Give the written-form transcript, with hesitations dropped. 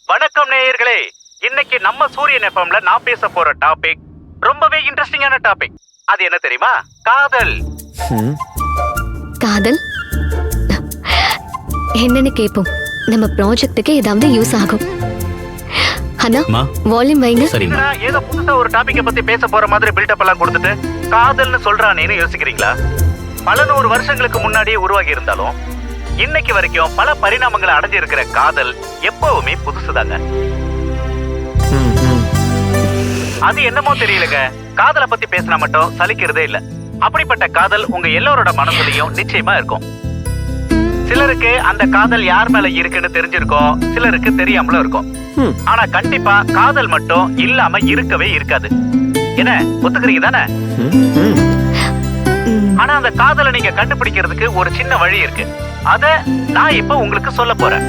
வணக்கம் நேயர்களே. இன்னைக்கு நம்ம சூரியன் எஃப்எம்ல நான் பேச போற டாபிக் ரொம்பவே இன்ட்ரெஸ்டிங்கான டாபிக். அது என்ன தெரியுமா? காதல். காதல் என்னன்னு கேப்போம். நம்ம ப்ராஜெக்ட்டுக்கு ஏதாவது யூஸ் ஆகும். அண்ணா, வால்யூம் வைங்க. என்னடா ஏதோ புதுசா ஒரு டாபிக்க பத்தி பேச போற மாதிரி பில்டப் எல்லாம் கொடுத்துட்டு காதல்னு சொல்றானேன்னு யோசிக்கிறீங்களா? பல 100 வருஷங்களுக்கு முன்னாடியே உருவாகி இருந்தாலும் இன்னைக்கு வரைக்கும் பல பரிணாமங்களை அடைஞ்சு இருக்கிற காதல் எப்பவுமே புதுசுதாங்க. அது என்னமோ தெரியலங்க, காதலை பத்தி பேசினா மட்டும் சலிக்கிறதே இல்ல. அப்படிப்பட்ட காதல் உங்க எல்லாரோட மனசுலயும் நிச்சயமா இருக்கும். சிலருக்கு அந்த காதல் யார் மேல இருக்குன்னு தெரிஞ்சிருக்கும், சிலருக்கு தெரியாமலும் இருக்கும். ஆனா கண்டிப்பா காதல் மட்டும் இல்லாம இருக்கவே இருக்காது. என்ன ஒத்துக்கிறீங்க தானே? ஆனா அந்த காதலை நீங்க கண்டுபிடிக்கிறதுக்கு ஒரு சின்ன வழி இருக்கு. அத நான் இப்ப உங்களுக்கு சொல்ல போறேன்.